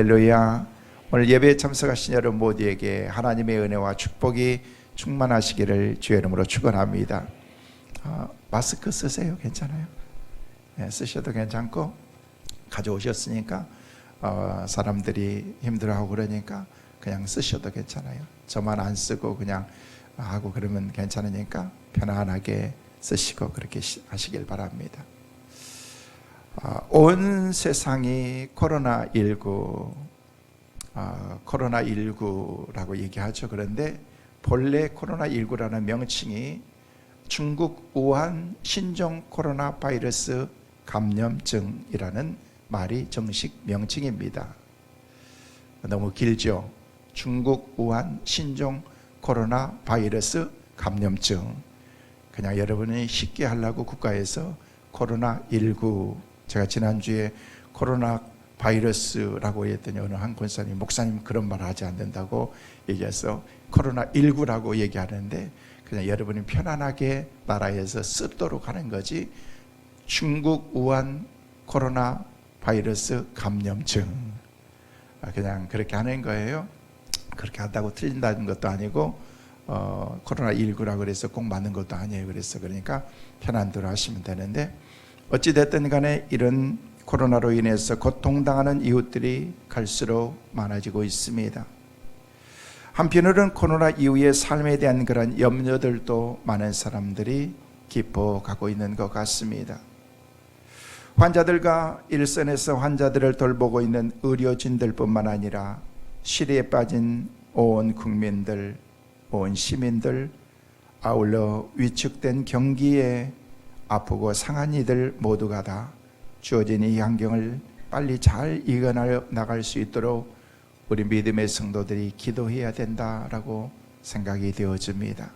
할렐루야. 오늘 예배에 참석하신 여러분 모두에게 하나님의 은혜와 축복이 충만하시기를 주의 이름으로 축원합니다. 마스크 쓰세요. 괜찮아요? 네, 쓰셔도 괜찮고, 가져오셨으니까 사람들이 힘들어하고 그러니까 그냥 쓰셔도 괜찮아요. 저만 안 쓰고 그냥 하고 그러면 괜찮으니까 편안하게 쓰시고 그렇게 하시길 바랍니다. 온 세상이 코로나19라고 얘기하죠. 그런데 본래 코로나19라는 명칭이 중국 우한 신종 코로나 바이러스 감염증이라는 말이 정식 명칭입니다. 너무 길죠. 중국 우한 신종 코로나 바이러스 감염증. 그냥 여러분이 쉽게 하려고 국가에서 코로나19, 제가 지난주에 코로나 바이러스라고 했더니 어느 한 권사님, 목사님 그런 말 하지 않는다고 얘기해서 코로나19라고 얘기하는데, 그냥 여러분이 편안하게 나라에서 쓰도록 하는 거지, 중국 우한 코로나 바이러스 감염증, 그냥 그렇게 하는 거예요. 그렇게 한다고 틀린다는 것도 아니고 코로나19라고 그래서 꼭 맞는 것도 아니에요. 그러니까 편한 대로 하시면 되는데, 어찌됐든 간에 이런 코로나로 인해서 고통당하는 이웃들이 갈수록 많아지고 있습니다. 한편으로는 코로나 이후의 삶에 대한 그런 염려들도 많은 사람들이 깊어가고 있는 것 같습니다. 환자들과 일선에서 환자들을 돌보고 있는 의료진들뿐만 아니라 시리에 빠진 온 국민들, 온 시민들, 아울러 위축된 경기에 아프고 상한 이들 모두가 다 주어진 이 환경을 빨리 잘 이겨나갈 수 있도록 우리 믿음의 성도들이 기도해야 된다라고 생각이 되어집니다.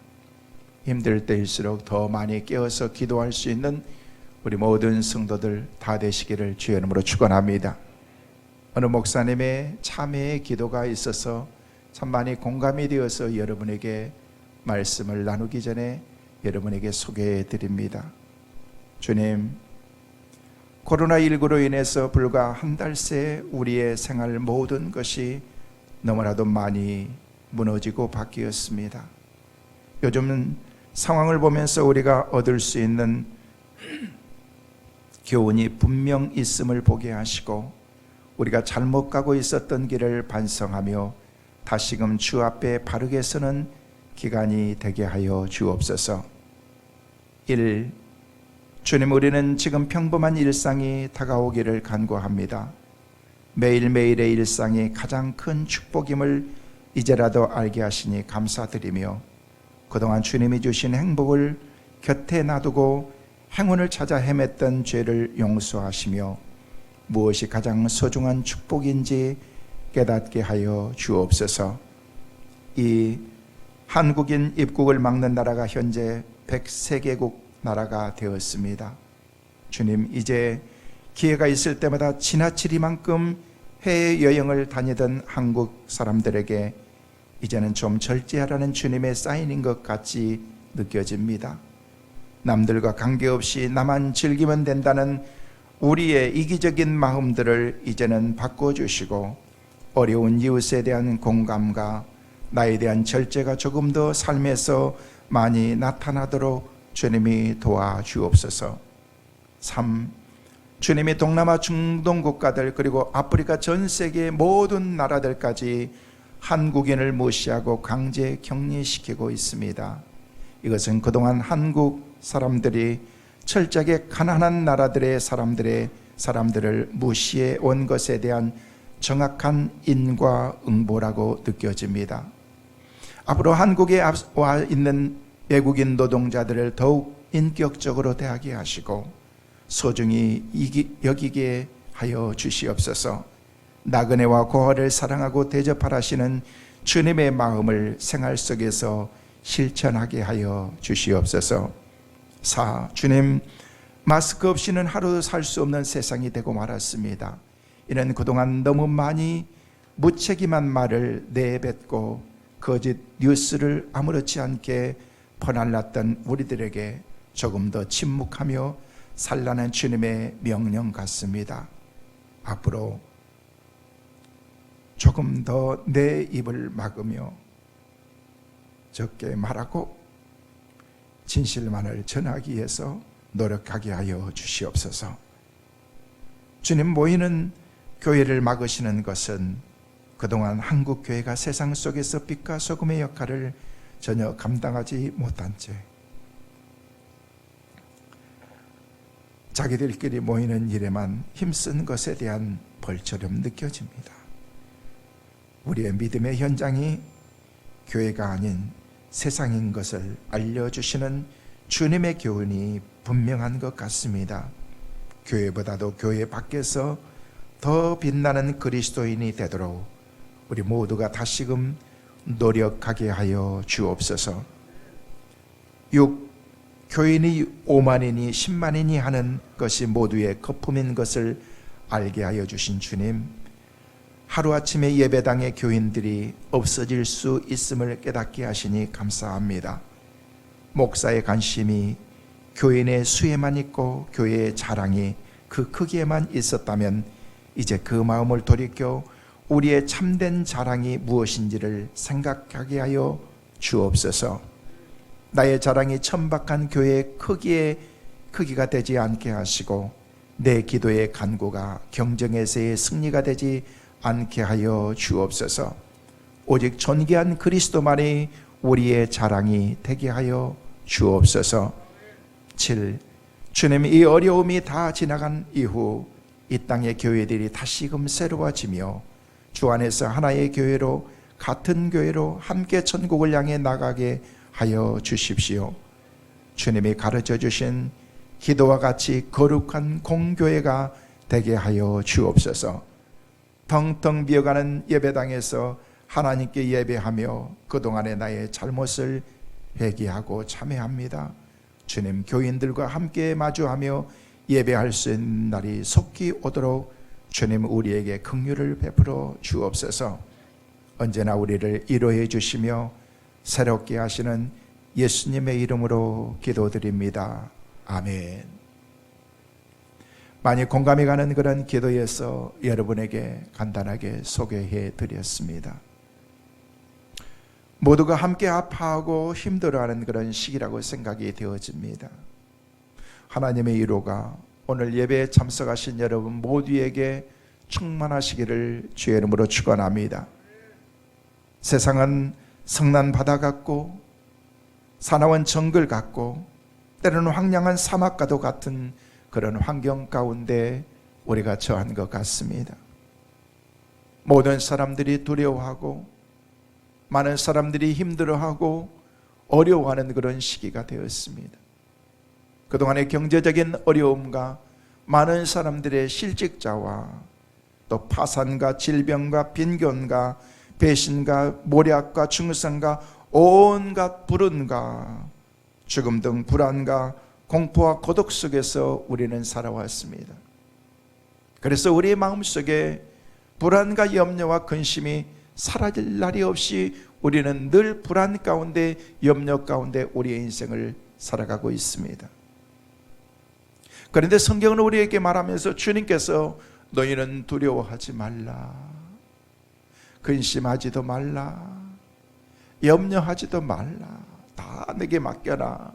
힘들 때일수록 더 많이 깨어서 기도할 수 있는 우리 모든 성도들 다 되시기를 주의 이름으로 축원합니다. 어느 목사님의 참회의 기도가 있어서 참 많이 공감이 되어서 여러분에게 말씀을 나누기 전에 여러분에게 소개해 드립니다. 주님, 코로나19로 인해서 불과 한 달 새 우리의 생활 모든 것이 너무나도 많이 무너지고 바뀌었습니다. 요즘 상황을 보면서 우리가 얻을 수 있는 교훈이 분명 있음을 보게 하시고, 우리가 잘못 가고 있었던 길을 반성하며 다시금 주 앞에 바르게 서는 기간이 되게 하여 주옵소서. 1. 주님, 우리는 지금 평범한 일상이 다가오기를 간구합니다. 매일매일의 일상이 가장 큰 축복임을 이제라도 알게 하시니 감사드리며, 그동안 주님이 주신 행복을 곁에 놔두고 행운을 찾아 헤맸던 죄를 용서하시며 무엇이 가장 소중한 축복인지 깨닫게 하여 주옵소서. 이 한국인 입국을 막는 나라가 현재 103개국 나라가 되었습니다. 주님, 이제 기회가 있을 때마다 지나치리만큼 해외여행을 다니던 한국 사람들에게 이제는 좀 절제하라는 주님의 사인인 것 같이 느껴집니다. 남들과 관계없이 나만 즐기면 된다는 우리의 이기적인 마음들을 이제는 바꿔주시고, 어려운 이웃에 대한 공감과 나에 대한 절제가 조금 더 삶에서 많이 나타나도록 주님이 도와주옵소서. 3. 주님이 동남아 중동 국가들 그리고 아프리카 전 세계 모든 나라들까지 한국인을 무시하고 강제 격리시키고 있습니다. 이것은 그동안 한국 사람들이 철저하게 가난한 나라들의 사람들을 무시해 온 것에 대한 정확한 인과응보라고 느껴집니다. 앞으로 한국에 와 있는 외국인 노동자들을 더욱 인격적으로 대하게 하시고 소중히 여기게 하여 주시옵소서. 나그네와 고아를 사랑하고 대접하시는 주님의 마음을 생활 속에서 실천하게 하여 주시옵소서. 4. 주님, 마스크 없이는 하루 살 수 없는 세상이 되고 말았습니다. 이는 그동안 너무 많이 무책임한 말을 내뱉고 거짓 뉴스를 아무렇지 않게 퍼날랐던 우리들에게 조금 더 침묵하며 살라는 주님의 명령 같습니다. 앞으로 조금 더 내 입을 막으며 적게 말하고 진실만을 전하기 위해서 노력하게 하여 주시옵소서. 주님, 모이는 교회를 막으시는 것은 그동안 한국 교회가 세상 속에서 빛과 소금의 역할을 전혀 감당하지 못한 채 자기들끼리 모이는 일에만 힘쓴 것에 대한 벌처럼 느껴집니다. 우리의 믿음의 현장이 교회가 아닌 세상인 것을 알려주시는 주님의 교훈이 분명한 것 같습니다. 교회보다도 교회 밖에서 더 빛나는 그리스도인이 되도록 우리 모두가 다시금 노력하게 하여 주옵소서. 6. 교인이 5만이니 10만이니 하는 것이 모두의 거품인 것을 알게 하여 주신 주님, 하루아침에 예배당의 교인들이 없어질 수 있음을 깨닫게 하시니 감사합니다. 목사의 관심이 교인의 수에만 있고 교회의 자랑이 그 크기에만 있었다면 이제 그 마음을 돌이켜 우리의 참된 자랑이 무엇인지를 생각하게 하여 주옵소서. 나의 자랑이 천박한 교회의 크기가 되지 않게 하시고 내 기도의 간구가 경쟁에서의 승리가 되지 않게 하여 주옵소서. 오직 존귀한 그리스도만이 우리의 자랑이 되게 하여 주옵소서. 7. 주님, 이 어려움이 다 지나간 이후 이 땅의 교회들이 다시금 새로워지며 주 안에서 하나의 교회로, 같은 교회로 함께 천국을 향해 나가게 하여 주십시오. 주님이 가르쳐 주신 기도와 같이 거룩한 공교회가 되게 하여 주옵소서. 텅텅 비어가는 예배당에서 하나님께 예배하며 그동안의 나의 잘못을 회개하고 참회합니다. 주님, 교인들과 함께 마주하며 예배할 수 있는 날이 속히 오도록 주님 우리에게 긍휼을 베풀어 주옵소서. 언제나 우리를 위로해 주시며 새롭게 하시는 예수님의 이름으로 기도드립니다. 아멘. 많이 공감이 가는 그런 기도에서 여러분에게 간단하게 소개해 드렸습니다. 모두가 함께 아파하고 힘들어하는 그런 시기라고 생각이 되어집니다. 하나님의 위로가 오늘 예배에 참석하신 여러분 모두에게 충만하시기를 주의 이름으로 축원합니다. 세상은 성난 바다 같고 사나운 정글 같고 때로는 황량한 사막과도 같은 그런 환경 가운데 우리가 처한 것 같습니다. 모든 사람들이 두려워하고 많은 사람들이 힘들어하고 어려워하는 그런 시기가 되었습니다. 그동안의 경제적인 어려움과 많은 사람들의 실직자와 또 파산과 질병과 빈곤과 배신과 모략과 중상과 온갖 불운과 죽음 등 불안과 공포와 고독 속에서 우리는 살아왔습니다. 그래서 우리의 마음속에 불안과 염려와 근심이 사라질 날이 없이 우리는 늘 불안 가운데 염려 가운데 우리의 인생을 살아가고 있습니다. 그런데 성경은 우리에게 말하면서 주님께서 너희는 두려워하지 말라, 근심하지도 말라, 염려하지도 말라, 다 내게 맡겨라.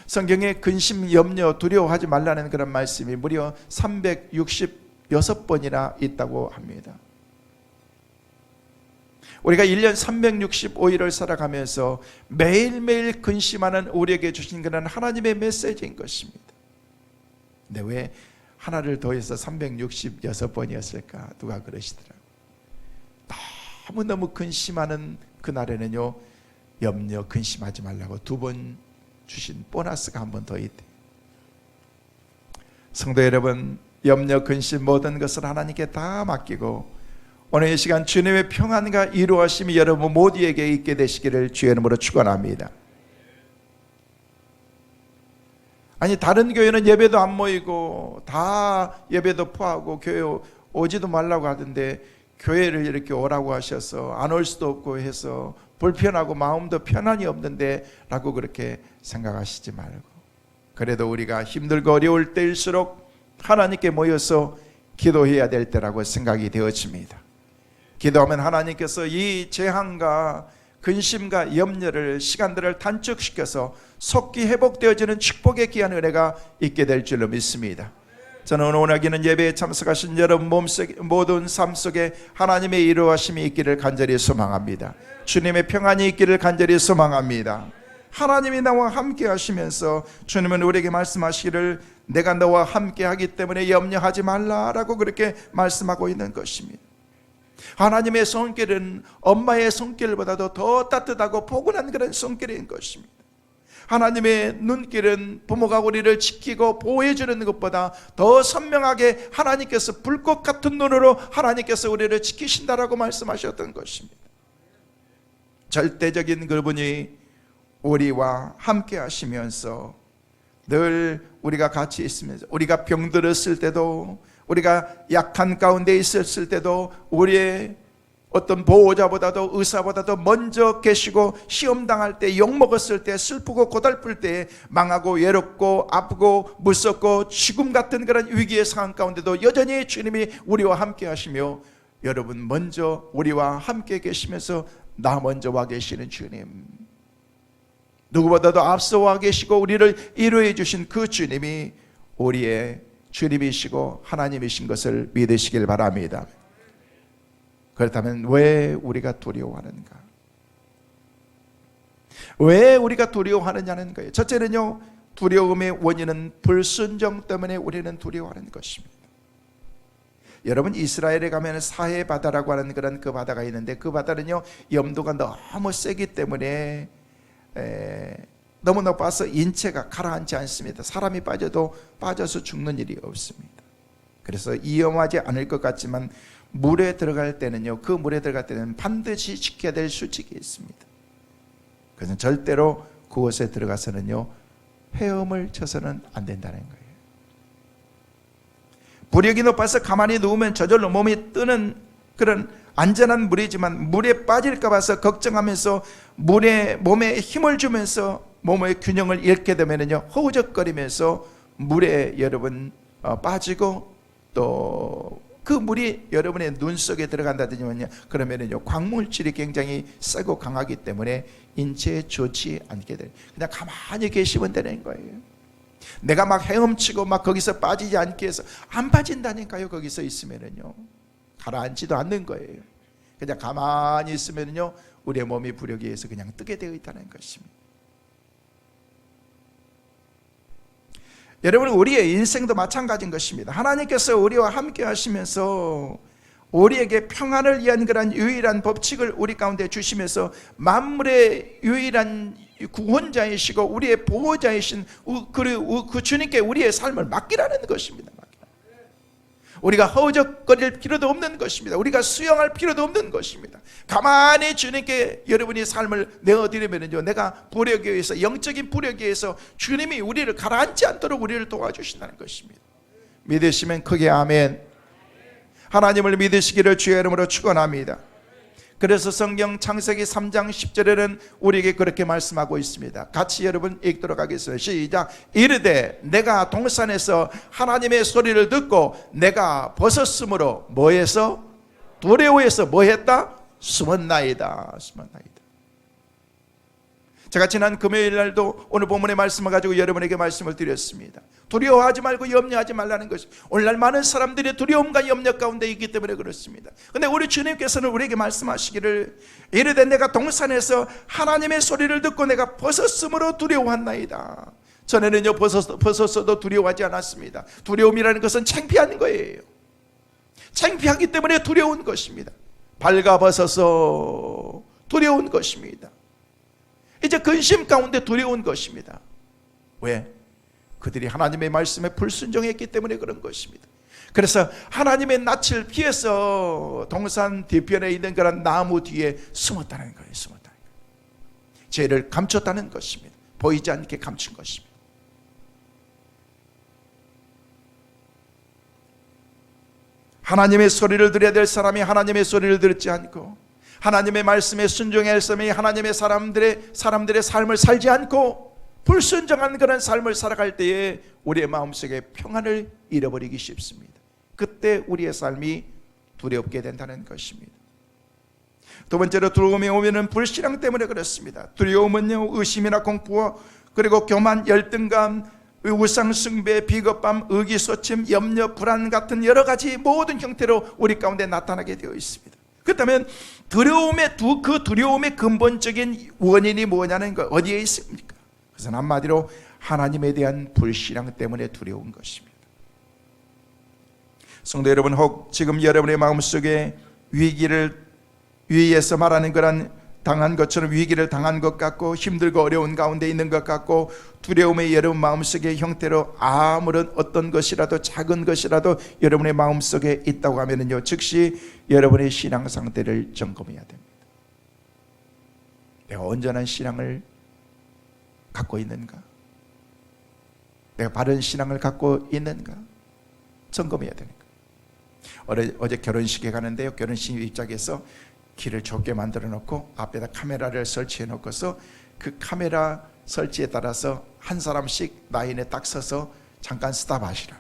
성경에 근심, 염려, 두려워하지 말라는 그런 말씀이 무려 366번이나 있다고 합니다. 우리가 1년 365일을 살아가면서 매일매일 근심하는 우리에게 주신 그런 하나님의 메시지인 것입니다. 근데 왜 하나를 더해서 366번이었을까? 누가 그러시더라고요. 너무너무 근심하는 그날에는요, 염려, 근심하지 말라고 2번 주신 보너스가 한 번 더 있대. 성도 여러분, 염려, 근심 모든 것을 하나님께 다 맡기고 오늘 이 시간 주님의 평안과 이루어심이 여러분 모두에게 있게 되시기를 주의 이름으로 축원합니다. 아니, 다른 교회는 예배도 안 모이고 다 예배도 포하고 교회 오지도 말라고 하던데 교회를 이렇게 오라고 하셔서 안 올 수도 없고 해서 불편하고 마음도 편안이 없는데 라고 그렇게 생각하시지 말고, 그래도 우리가 힘들고 어려울 때일수록 하나님께 모여서 기도해야 될 때라고 생각이 되어집니다. 기도하면 하나님께서 이 재앙과 근심과 염려를, 시간들을 단축시켜서 속기 회복되어지는 축복의 귀한 은혜가 있게 될 줄로 믿습니다. 저는 오늘 원하기는 예배에 참석하신 여러분 모든 삶 속에 하나님의 이루어심이 있기를 간절히 소망합니다. 주님의 평안이 있기를 간절히 소망합니다. 하나님이 나와 함께 하시면서 주님은 우리에게 말씀하시기를 내가 너와 함께 하기 때문에 염려하지 말라라고 그렇게 말씀하고 있는 것입니다. 하나님의 손길은 엄마의 손길보다도 더 따뜻하고 포근한 그런 손길인 것입니다. 하나님의 눈길은 부모가 우리를 지키고 보호해주는 것보다 더 선명하게 하나님께서 불꽃 같은 눈으로 하나님께서 우리를 지키신다라고 말씀하셨던 것입니다. 절대적인 그분이 우리와 함께 하시면서 늘 우리가 같이 있으면서 우리가 병들었을 때도, 우리가 약한 가운데 있었을 때도 우리의 어떤 보호자보다도 의사보다도 먼저 계시고, 시험당할 때, 욕먹었을 때, 슬프고 고달플 때, 망하고 외롭고 아프고 무섭고 죽음 같은 그런 위기의 상황 가운데도 여전히 주님이 우리와 함께 하시며, 여러분 먼저 우리와 함께 계시면서 나 먼저 와 계시는 주님, 누구보다도 앞서 와 계시고 우리를 이루어 주신 그 주님이 우리의 주님이시고 하나님이신 것을 믿으시길 바랍니다. 그렇다면 왜 우리가 두려워하는가? 왜 우리가 두려워하느냐는 거예요. 첫째는요, 두려움의 원인은 불순종 때문에 우리는 두려워하는 것입니다. 여러분, 이스라엘에 가면 사해 바다라고 하는 그런 그 바다가 있는데, 그 바다는요 염도가 너무 세기 때문에 너무 높아서 인체가 가라앉지 않습니다. 사람이 빠져서 죽는 일이 없습니다. 그래서 위험하지 않을 것 같지만 물에 들어갈 때는요, 그 물에 들어갈 때는 반드시 지켜야 될 수칙이 있습니다. 그래서 절대로 그곳에 들어가서는요 헤엄을 쳐서는 안 된다는 거예요. 부력이 높아서 가만히 누우면 저절로 몸이 뜨는 그런 안전한 물이지만, 물에 빠질까 봐서 걱정하면서 몸에 힘을 주면서 몸의 균형을 잃게 되면요 허우적거리면서 물에 여러분 빠지고, 또 그 물이 여러분의 눈 속에 들어간다든지만요, 그러면은요 광물질이 굉장히 세고 강하기 때문에 인체에 좋지 않게 돼요. 그냥 가만히 계시면 되는 거예요. 내가 막 헤엄치고 막 거기서 빠지지 않게 해서 안 빠진다니까요. 거기서 있으면은요 가라앉지도 않는 거예요. 그냥 가만히 있으면요 우리의 몸이 부력에 의해서 그냥 뜨게 되어 있다는 것입니다. 여러분, 우리의 인생도 마찬가지인 것입니다. 하나님께서 우리와 함께 하시면서 우리에게 평안을 위한 그런 유일한 법칙을 우리 가운데 주시면서 만물의 유일한 구원자이시고 우리의 보호자이신 그 주님께 우리의 삶을 맡기라는 것입니다. 우리가 허우적거릴 필요도 없는 것입니다. 우리가 수용할 필요도 없는 것입니다. 가만히 주님께 여러분이 삶을 내어드리면요, 내가 부력에 의해서, 영적인 부력에 의해서 주님이 우리를 가라앉지 않도록 우리를 도와주신다는 것입니다. 믿으시면 크게 아멘. 하나님을 믿으시기를 주의 이름으로 축원합니다. 그래서 성경 창세기 3장 10절에는 우리에게 그렇게 말씀하고 있습니다. 같이 여러분 읽도록 하겠습니다. 시작. 이르되 내가 동산에서 하나님의 소리를 듣고 내가 벗었으므로 뭐해서? 두려워해서 뭐했다? 숨었나이다. 숨었나이다. 제가 지난 금요일 날도 오늘 본문의 말씀을 가지고 여러분에게 말씀을 드렸습니다. 두려워하지 말고 염려하지 말라는 것이, 오늘날 많은 사람들이 두려움과 염려 가운데 있기 때문에 그렇습니다. 그런데 우리 주님께서는 우리에게 말씀하시기를 이르되 내가 동산에서 하나님의 소리를 듣고 내가 벗었으므로 두려워한나이다. 전에는요 벗었어도 두려워하지 않았습니다. 두려움이라는 것은 창피한 거예요. 창피하기 때문에 두려운 것입니다. 발가벗어서 두려운 것입니다. 이제 근심 가운데 두려운 것입니다. 왜? 그들이 하나님의 말씀에 불순종했기 때문에 그런 것입니다. 그래서 하나님의 낯을 피해서 동산 뒤편에 있는 그런 나무 뒤에 숨었다는 거예요. 숨었다는 거예요. 죄를 감췄다는 것입니다. 보이지 않게 감춘 것입니다. 하나님의 소리를 들어야 될 사람이 하나님의 소리를 듣지 않고, 하나님의 말씀에 순종해야 할 사람이 하나님의 사람들의 삶을 살지 않고 불순종한 그런 삶을 살아갈 때에 우리의 마음속에 평안을 잃어버리기 쉽습니다. 그때 우리의 삶이 두렵게 된다는 것입니다. 두 번째로 두려움이 오면은 불신앙 때문에 그렇습니다. 두려움은요, 의심이나 공포, 그리고 교만, 열등감, 우상 숭배, 비겁함, 의기소침, 염려, 불안 같은 여러 가지 모든 형태로 우리 가운데 나타나게 되어 있습니다. 그렇다면 그 두려움의 근본적인 원인이 뭐냐는 거 어디에 있습니까? 그것은 한마디로 하나님에 대한 불신앙 때문에 두려운 것입니다. 성도 여러분, 혹 지금 여러분의 마음속에 위기에서 말하는 그런 당한 것처럼 위기를 당한 것 같고 힘들고 어려운 가운데 있는 것 같고 두려움의 여러분 마음속의 형태로 아무런 어떤 것이라도 작은 것이라도 여러분의 마음속에 있다고 하면요, 즉시 여러분의 신앙 상태를 점검해야 됩니다. 내가 온전한 신앙을 갖고 있는가? 내가 바른 신앙을 갖고 있는가? 점검해야 되는 거예요. 어제 결혼식에 가는데요, 결혼식 입장에서 길을 좁게 만들어 놓고 앞에다 카메라를 설치해 놓고서 그 카메라 설치에 따라서 한 사람씩 라인에 딱 서서 잠깐 스탑하시라.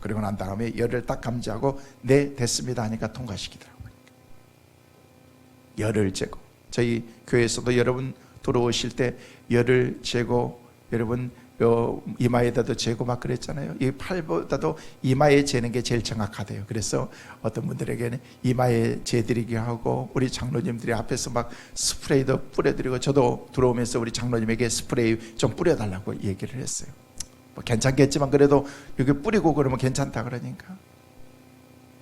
그리고 난 다음에 열을 딱 감지하고 네, 됐습니다 하니까 통과시키더라고요. 열을 재고, 저희 교회에서도 여러분 들어오실 때 열을 재고, 여러분 이마에다도 재고 막 그랬잖아요. 이 팔보다도 이마에 재는 게 제일 정확하대요. 그래서 어떤 분들에게는 이마에 재드리게 하고, 우리 장로님들이 앞에서 막 스프레이도 뿌려드리고, 저도 들어오면서 우리 장로님에게 스프레이 좀 뿌려달라고 얘기를 했어요. 뭐 괜찮겠지만 그래도 여기 뿌리고 그러면 괜찮다 그러니까.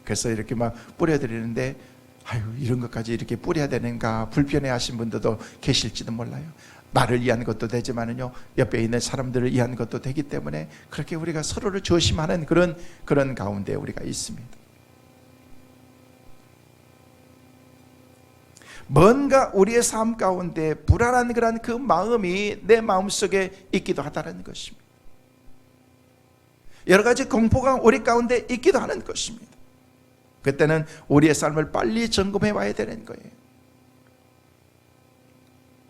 그래서 이렇게 막 뿌려드리는데, 아유, 이런 것까지 이렇게 뿌려야 되는가 불편해 하신 분들도 계실지도 몰라요. 나를 위한 것도 되지만은요, 옆에 있는 사람들을 위한 것도 되기 때문에 그렇게 우리가 서로를 조심하는 그런 가운데 우리가 있습니다. 뭔가 우리의 삶 가운데 불안한 그런 그 마음이 내 마음속에 있기도 하다는 것입니다. 여러 가지 공포가 우리 가운데 있기도 하는 것입니다. 그때는 우리의 삶을 빨리 점검해 봐야 되는 거예요.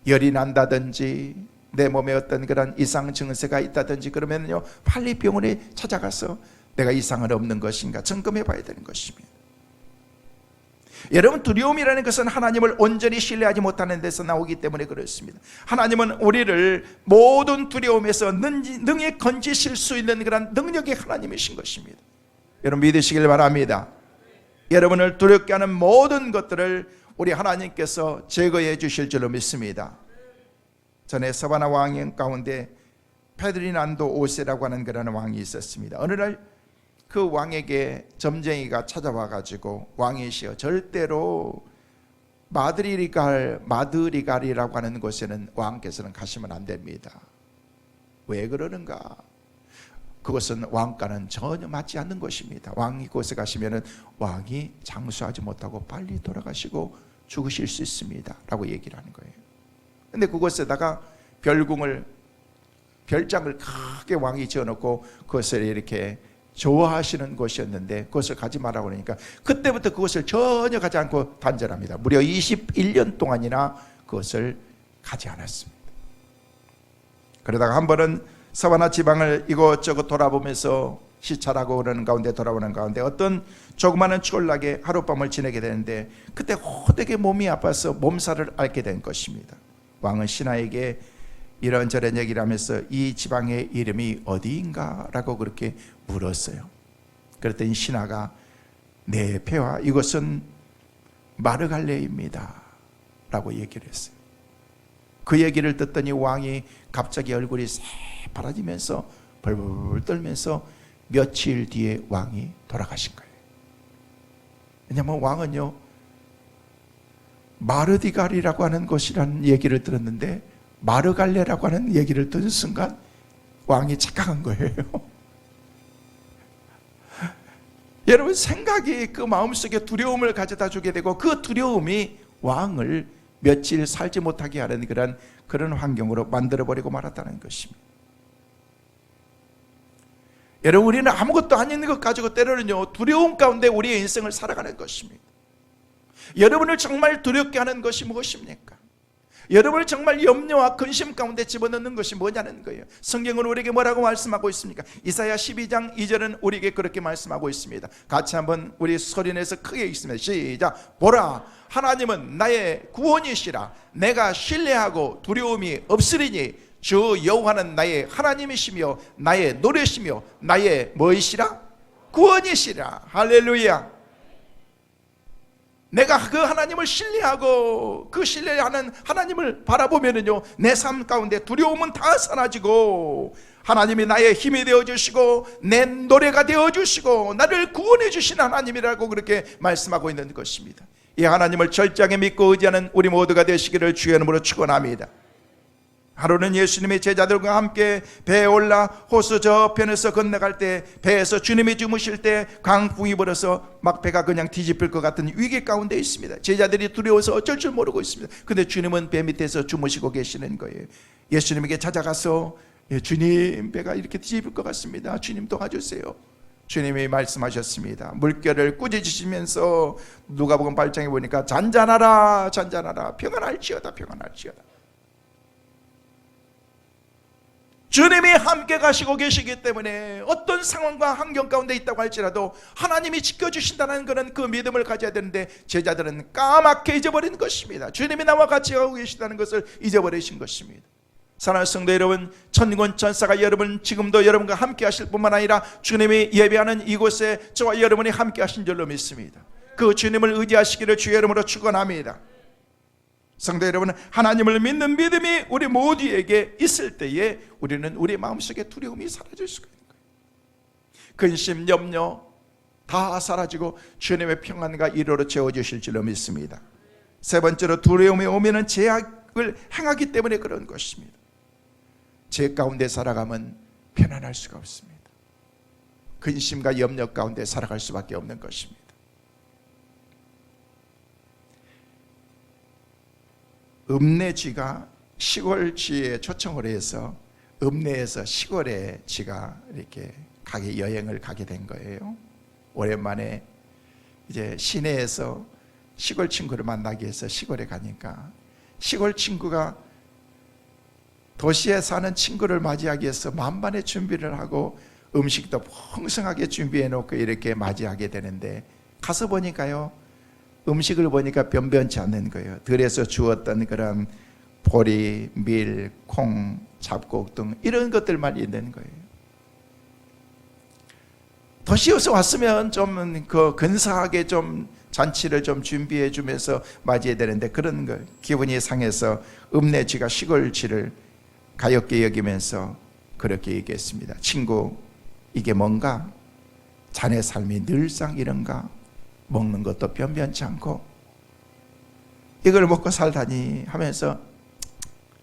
열이 난다든지 내 몸에 어떤 그런 이상 증세가 있다든지 그러면요, 빨리 병원에 찾아가서 내가 이상은 없는 것인가 점검해 봐야 되는 것입니다. 여러분, 두려움이라는 것은 하나님을 온전히 신뢰하지 못하는 데서 나오기 때문에 그렇습니다. 하나님은 우리를 모든 두려움에서 능히 건지실 수 있는 그런 능력의 하나님이신 것입니다. 여러분 믿으시길 바랍니다. 여러분을 두렵게 하는 모든 것들을 우리 하나님께서 제거해 주실 줄로 믿습니다. 전에 사바나 왕 가운데 페드리난도 5세라고 하는 그런 왕이 있었습니다. 어느 날 그 왕에게 점쟁이가 찾아와 가지고, 왕이시여, 절대로 마드리갈이라고 하는 곳에는 왕께서는 가시면 안 됩니다. 왜 그러는가? 그것은 왕과는 전혀 맞지 않는 것입니다. 왕이 그곳에 가시면은 왕이 장수하지 못하고 빨리 돌아가시고 죽으실 수 있습니다 라고 얘기를 하는 거예요. 근데 그곳에다가 별장을 크게 왕이 지어놓고 그것을 이렇게 좋아하시는 곳이었는데 그것을 가지 말라고 그러니까 그때부터 그것을 전혀 가지 않고 단절합니다. 무려 21년 동안이나 그것을 가지 않았습니다. 그러다가 한 번은 사바나 지방을 이것저것 돌아보면서 시찰하고 그러는 가운데 돌아오는 가운데 어떤 조그마한 촌락에 하룻밤을 지내게 되는데, 그때 호되게 몸이 아파서 몸살을 앓게 된 것입니다. 왕은 신하에게 이런저런 얘기를 하면서 이 지방의 이름이 어디인가? 라고 그렇게 물었어요. 그랬더니 신하가 네, 폐하, 이것은 마르갈레입니다 라고 얘기를 했어요. 그 얘기를 듣더니 왕이 갑자기 얼굴이 새파라지면서 벌벌 떨면서 며칠 뒤에 왕이 돌아가신 거예요. 왜냐하면 왕은요, 마르디갈이라고 하는 곳이라는 얘기를 들었는데 마르갈레라고 하는 얘기를 듣는 순간 왕이 착각한 거예요. 여러분, 생각이 그 마음속에 두려움을 가져다 주게 되고 그 두려움이 왕을 며칠 살지 못하게 하는 그런 환경으로 만들어버리고 말았다는 것입니다. 여러분, 우리는 아무것도 아닌 것 가지고 때로는요, 두려움 가운데 우리의 인생을 살아가는 것입니다. 여러분을 정말 두렵게 하는 것이 무엇입니까? 여러분을 정말 염려와 근심 가운데 집어넣는 것이 뭐냐는 거예요. 성경은 우리에게 뭐라고 말씀하고 있습니까? 이사야 12장 2절은 우리에게 그렇게 말씀하고 있습니다. 같이 한번 우리 소리내서 크게 읽습니다. 시작. 보라, 하나님은 나의 구원이시라. 내가 신뢰하고 두려움이 없으리니 주 여호와는 나의 하나님이시며 나의 노래시며 나의 뭐이시라? 구원이시라. 할렐루야. 내가 그 하나님을 신뢰하고 그 신뢰하는 하나님을 바라보면은요, 내 삶 가운데 두려움은 다 사라지고 하나님이 나의 힘이 되어주시고 내 노래가 되어주시고 나를 구원해 주신 하나님이라고 그렇게 말씀하고 있는 것입니다. 이 하나님을 철저하게 믿고 의지하는 우리 모두가 되시기를 주의 이름으로 축원합니다. 하루는 예수님의 제자들과 함께 배에 올라 호수 저편에서 건너갈 때, 배에서 주님이 주무실 때 강풍이 불어서 막 배가 그냥 뒤집힐 것 같은 위기 가운데 있습니다. 제자들이 두려워서 어쩔 줄 모르고 있습니다. 근데 주님은 배 밑에서 주무시고 계시는 거예요. 예수님에게 찾아가서 주님, 배가 이렇게 뒤집힐 것 같습니다. 주님 도와주세요. 주님이 말씀하셨습니다. 물결을 꾸짖으시면서 누가복음 8장에 보니까 잔잔하라 잔잔하라 평안할지어다 평안할지어다. 주님이 함께 가시고 계시기 때문에 어떤 상황과 환경 가운데 있다고 할지라도 하나님이 지켜주신다는 그런 그 믿음을 가져야 되는데, 제자들은 까맣게 잊어버린 것입니다. 주님이 나와 같이 가고 계시다는 것을 잊어버리신 것입니다. 사랑하는 성도 여러분, 천군 천사가 여러분 지금도 여러분과 함께 하실 뿐만 아니라 주님이 예배하는 이곳에 저와 여러분이 함께 하신 줄로 믿습니다. 그 주님을 의지하시기를 주의 이름으로 축원합니다. 성도 여러분, 하나님을 믿는 믿음이 우리 모두에게 있을 때에 우리는 우리 마음속에 두려움이 사라질 수가 있는 거예요. 근심, 염려 다 사라지고 주님의 평안과 이로로 채워주실 줄로 믿습니다. 세 번째로, 두려움이 오면은 죄악을 행하기 때문에 그런 것입니다. 죄 가운데 살아가면 편안할 수가 없습니다. 근심과 염려 가운데 살아갈 수밖에 없는 것입니다. 읍내쥐가 시골쥐에 초청을 해서 읍내에서 시골에 쥐가 이렇게 여행을 가게 된 거예요. 오랜만에 이제 시내에서 시골 친구를 만나기 위해서 시골에 가니까 시골 친구가 도시에 사는 친구를 맞이하기 위해서 만반의 준비를 하고 음식도 풍성하게 준비해 놓고 이렇게 맞이하게 되는데, 가서 보니까요, 음식을 보니까 변변치 않는 거예요. 들에서 주었던 그런 보리, 밀, 콩, 잡곡 등 이런 것들만 있는 거예요. 도시에서 왔으면 좀 그 근사하게 좀 잔치를 좀 준비해 주면서 맞이해야 되는데, 그런 거 기분이 상해서 읍내쥐가 시골쥐를 가엾게 여기면서 그렇게 얘기했습니다. 친구, 이게 뭔가? 자네 삶이 늘상 이런가? 먹는 것도 변변치 않고 이걸 먹고 살다니 하면서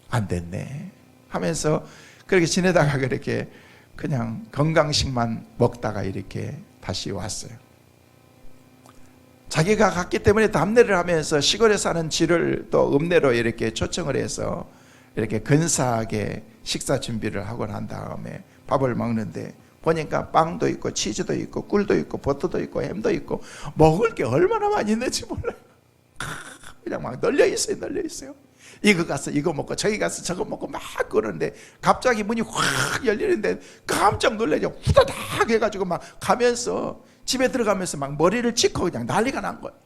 안 됐네 하면서 그렇게 지내다가 그렇게 그냥 건강식만 먹다가 이렇게 다시 왔어요. 자기가 갔기 때문에 답례를 하면서 시골에 사는 쥐를 또 읍내로 이렇게 초청을 해서 이렇게 근사하게 식사 준비를 하고 난 다음에 밥을 먹는데, 보니까 빵도 있고 치즈도 있고 꿀도 있고 버터도 있고 햄도 있고 먹을 게 얼마나 많이 있는지 몰라요. 그냥 막 널려 있어요. 이거 가서 이거 먹고 저기 가서 저거 먹고 막 그러는데 갑자기 문이 확 열리는데 깜짝 놀라죠. 후다닥 해가지고 막 가면서 집에 들어가면서 막 머리를 찍고 그냥 난리가 난 거예요.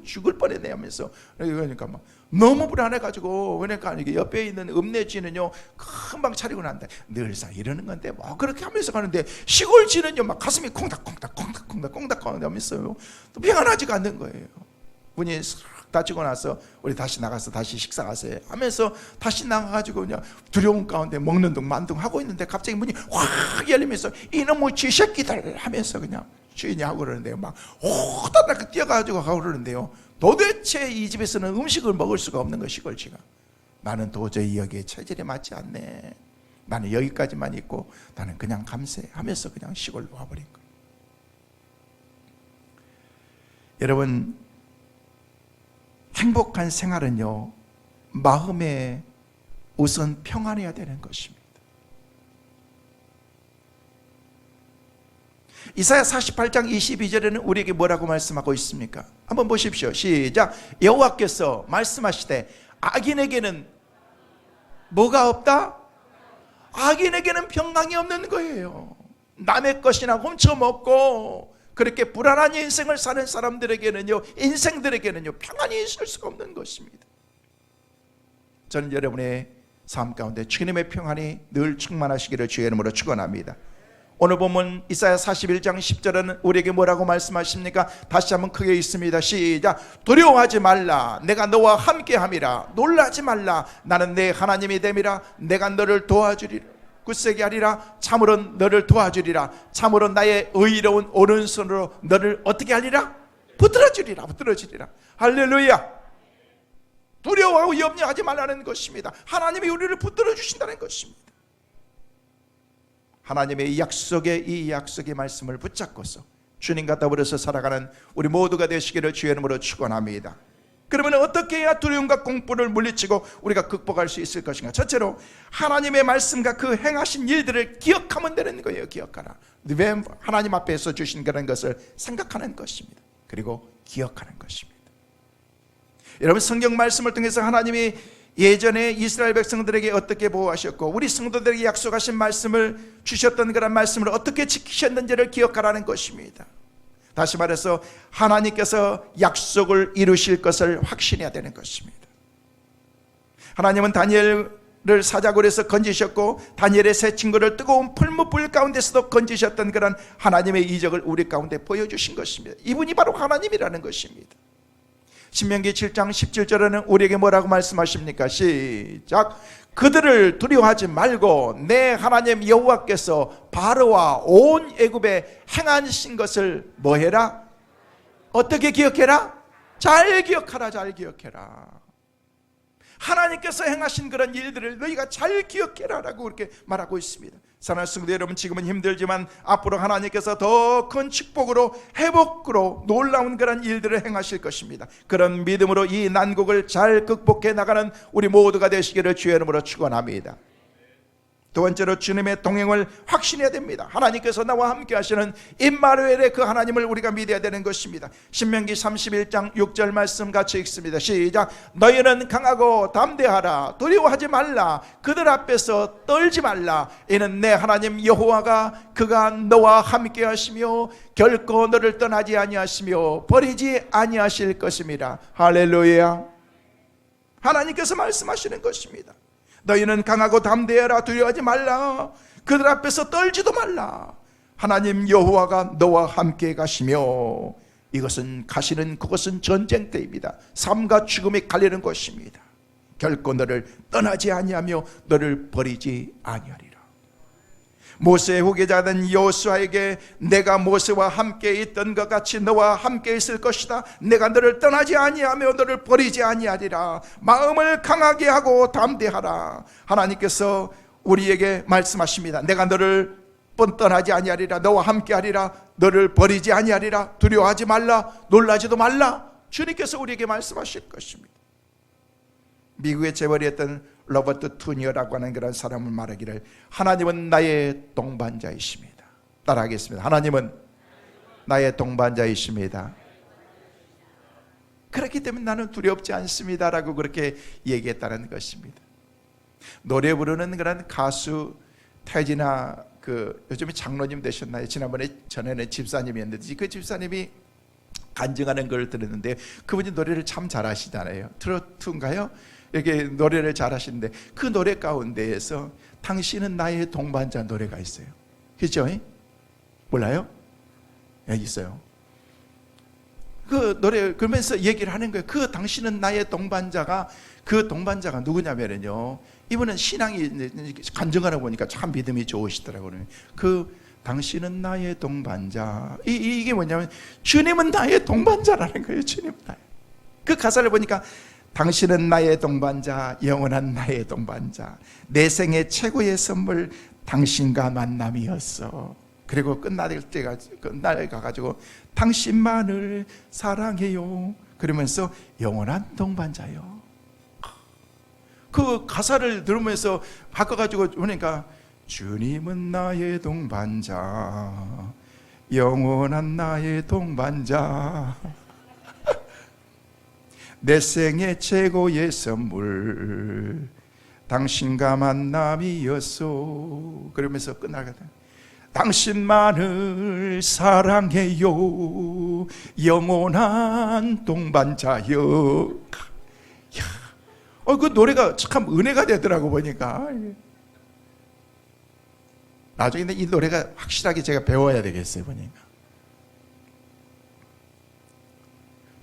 죽을 뻔했네 하면서. 그러니까 막 너무 불안해가지고, 그러니까 이게 옆에 있는 읍내쥐는요 금방 차리고 난다. 늘상 이러는 건데 뭐 그렇게 하면서 가는데, 시골쥐는요 막 가슴이 콩닥콩닥 하면서요 또 평안하지가 않는 거예요. 문이 닫히고 나서 우리 다시 나가서 다시 식사하세요 하면서 다시 나가가지고 그냥 두려움 가운데 먹는 둥 만둥 하고 있는데, 갑자기 문이 확 열리면서 이놈의 쥐새끼들 하면서 그냥 주인이 하고 그러는데요, 막 호다닥 뛰어가지고 가고 그러는데요, 도대체 이 집에서는 음식을 먹을 수가 없는 거, 시골쥐가. 나는 도저히 여기에 체질에 맞지 않네, 나는 여기까지만 있고 나는 그냥 감세 하면서 그냥 시골로 와버린 거예요. 여러분, 행복한 생활은요 마음에 우선 평안해야 되는 것입니다. 이사야 48장 22절에는 우리에게 뭐라고 말씀하고 있습니까? 한번 보십시오. 시작. 여호와께서 말씀하시되 악인에게는 뭐가 없다? 악인에게는 평강이 없는 거예요. 남의 것이나 훔쳐먹고 그렇게 불안한 인생을 사는 사람들에게는요, 인생들에게는요, 평안이 있을 수가 없는 것입니다. 저는 여러분의 삶 가운데 주님의 평안이 늘 충만하시기를 주의 이름으로 축원합니다. 오늘 보면 이사야 41장 10절은 우리에게 뭐라고 말씀하십니까? 다시 한번 크게 읽습니다. 시작. 두려워하지 말라. 내가 너와 함께함이라. 놀라지 말라. 나는 내 하나님이 됨이라. 내가 너를 도와주리라. 굳세게 하리라. 참으로 너를 도와주리라. 참으로 나의 의로운 오른손으로 너를 어떻게 하리라? 붙들어주리라. 붙들어주리라. 할렐루야. 두려워하고 염려하지 말라는 것입니다. 하나님이 우리를 붙들어 주신다는 것입니다. 하나님의 약속의 이 약속의 말씀을 붙잡고서 주님과 더불어서 살아가는 우리 모두가 되시기를 주의 이름으로 축원합니다. 그러면 어떻게 해야 두려움과 공포를 물리치고 우리가 극복할 수 있을 것인가? 첫째로 하나님의 말씀과 그 행하신 일들을 기억하면 되는 거예요. 기억하라. 하나님 앞에서 주신 그런 것을 생각하는 것입니다. 그리고 기억하는 것입니다. 여러분, 성경 말씀을 통해서 하나님이 예전에 이스라엘 백성들에게 어떻게 보호하셨고 우리 성도들에게 약속하신 말씀을 주셨던 그런 말씀을 어떻게 지키셨는지를 기억하라는 것입니다. 다시 말해서 하나님께서 약속을 이루실 것을 확신해야 되는 것입니다. 하나님은 다니엘을 사자굴에서 건지셨고 다니엘의 세 친구를 뜨거운 풀무불 가운데서도 건지셨던 그런 하나님의 이적을 우리 가운데 보여주신 것입니다. 이분이 바로 하나님이라는 것입니다. 신명기 7장 17절에는 우리에게 뭐라고 말씀하십니까? 시작. 그들을 두려워하지 말고 내 하나님 여호와께서 바로와 온 애굽에 행하신 것을 뭐해라? 어떻게 기억해라? 잘 기억하라. 잘 기억해라. 하나님께서 행하신 그런 일들을 너희가 잘 기억해라 라고 그렇게 말하고 있습니다. 사랑하는 성도 여러분, 지금은 힘들지만 앞으로 하나님께서 더 큰 축복으로 회복으로 놀라운 그런 일들을 행하실 것입니다. 그런 믿음으로 이 난국을 잘 극복해 나가는 우리 모두가 되시기를 주의 이름으로 축원합니다. 두 번째로 주님의 동행을 확신해야 됩니다. 하나님께서 나와 함께 하시는 임마누엘의 그 하나님을 우리가 믿어야 되는 것입니다. 신명기 31장 6절 말씀 같이 읽습니다. 시작. 너희는 강하고 담대하라. 두려워하지 말라. 그들 앞에서 떨지 말라. 이는 내 하나님 여호와가 그가 너와 함께 하시며 결코 너를 떠나지 아니하시며 버리지 아니하실 것입니다. 할렐루야. 하나님께서 말씀하시는 것입니다. 너희는 강하고 담대해라. 두려워하지 말라. 그들 앞에서 떨지도 말라. 하나님 여호와가 너와 함께 가시며, 이것은 가시는 그것은 전쟁 때입니다. 삶과 죽음이 갈리는 것입니다. 결코 너를 떠나지 아니하며 너를 버리지 아니하리라. 모세의 후계자된 여호수아에게 내가 모세와 함께 있던 것 같이 너와 함께 있을 것이다. 내가 너를 떠나지 아니하며 너를 버리지 아니하리라. 마음을 강하게 하고 담대하라. 하나님께서 우리에게 말씀하십니다. 내가 너를 떠나지 아니하리라. 너와 함께 하리라. 너를 버리지 아니하리라. 두려워하지 말라. 놀라지도 말라. 주님께서 우리에게 말씀하실 것입니다. 미국의 재벌이었던 로버트 투니어라고 하는 그런 사람을 말하기를, 하나님은 나의 동반자이십니다. 따라하겠습니다. 하나님은 나의 동반자이십니다. 그렇기 때문에 나는 두렵지 않습니다 라고 그렇게 얘기했다는 것입니다. 노래 부르는 그런 가수 태진아, 요즘에 장로님 되셨나요? 전에는 집사님이었는데 그 집사님이 간증하는 걸 들었는데 그분이 노래를 참 잘하시잖아요. 트로트인가요? 이렇게 노래를 잘하시는데 그 노래 가운데에서 당신은 나의 동반자 노래가 있어요. 그죠? 몰라요? 네, 있어요. 그 노래 그러면서 얘기를 하는 거예요. 그 당신은 나의 동반자가, 그 동반자가 누구냐면요, 이분은 신앙이 간증하다 보니까 참 믿음이 좋으시더라고요. 그 당신은 나의 동반자, 이게 뭐냐면 주님은 나의 동반자라는 거예요. 주님은 나의. 그 가사를 보니까 당신은 나의 동반자, 영원한 나의 동반자, 내 생의 최고의 선물 당신과 만남이었어. 그리고 끝날 가가지고 당신만을 사랑해요 그러면서 영원한 동반자요. 그 가사를 들으면서 바꿔가지고 보니까 주님은 나의 동반자, 영원한 나의 동반자. 내 생애 최고의 선물 당신과 만남이었소. 그러면서 끝나거든. 당신만을 사랑해요 영원한 동반자여. 그 노래가 참 은혜가 되더라고 보니까. 나중에 이 노래가 확실하게 제가 배워야 되겠어요 보니까.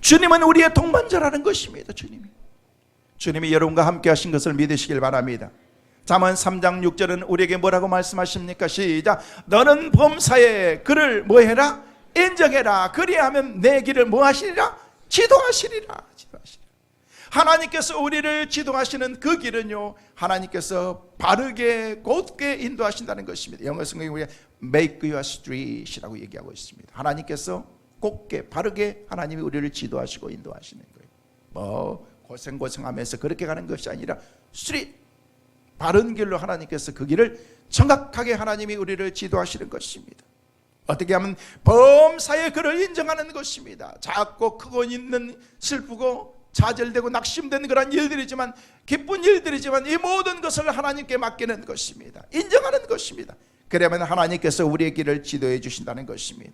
주님은 우리의 동반자라는 것입니다. 주님이 여러분과 함께 하신 것을 믿으시길 바랍니다. 잠언 3장 6절은 우리에게 뭐라고 말씀하십니까? 시작. 너는 범사에 그를 뭐해라? 인정해라. 그리하면 내 길을 뭐하시리라? 지도하시리라. 하나님께서 우리를 지도하시는 그 길은요, 하나님께서 바르게 곧게 인도하신다는 것입니다. 영어 성경에 우리가 make your street이라고 얘기하고 있습니다. 하나님께서 곧게 바르게 하나님이 우리를 지도하시고 인도하시는 거예요. 뭐 고생하면서 그렇게 가는 것이 아니라 street, 바른 길로 하나님께서 그 길을 정확하게 하나님이 우리를 지도하시는 것입니다. 어떻게 하면 범사에 그를 인정하는 것입니다. 작고 크고 있는 슬프고 좌절되고 낙심된 그런 일들이지만, 기쁜 일들이지만 이 모든 것을 하나님께 맡기는 것입니다. 인정하는 것입니다. 그러면 하나님께서 우리의 길을 지도해 주신다는 것입니다.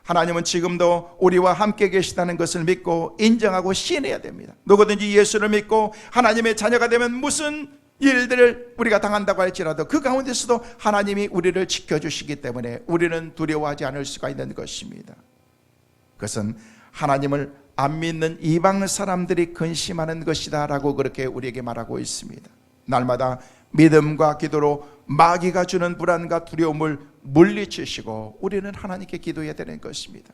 하나님은 지금도 우리와 함께 계시다는 것을 믿고 인정하고 시인해야 됩니다. 누구든지 예수를 믿고 하나님의 자녀가 되면 무슨 일들을 우리가 당한다고 할지라도 그 가운데서도 하나님이 우리를 지켜주시기 때문에 우리는 두려워하지 않을 수가 있는 것입니다. 그것은 하나님을 안 믿는 이방 사람들이 근심하는 것이다 라고 그렇게 우리에게 말하고 있습니다. 날마다 믿음과 기도로 마귀가 주는 불안과 두려움을 물리치시고 우리는 하나님께 기도해야 되는 것입니다.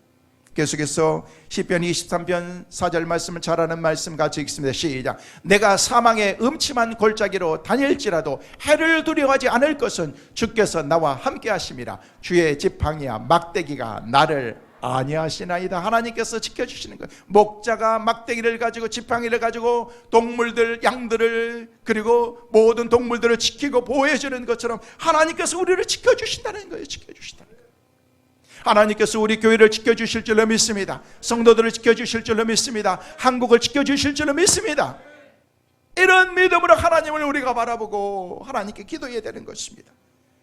계속해서 시편 23편 4절 말씀을 잘 아는 말씀 같이 읽습니다. 시작. 내가 사망의 음침한 골짜기로 다닐지라도 해를 두려워하지 않을 것은 주께서 나와 함께 하심이라. 주의 지팡이와 막대기가 나를 아니하시나이다. 하나님께서 지켜주시는 거예요. 목자가 막대기를 가지고 지팡이를 가지고 동물들, 양들을, 그리고 모든 동물들을 지키고 보호해주는 것처럼 하나님께서 우리를 지켜주신다는 거예요. 지켜주신다는 거예요. 하나님께서 우리 교회를 지켜주실 줄로 믿습니다. 성도들을 지켜주실 줄로 믿습니다. 한국을 지켜주실 줄로 믿습니다. 이런 믿음으로 하나님을 우리가 바라보고 하나님께 기도해야 되는 것입니다.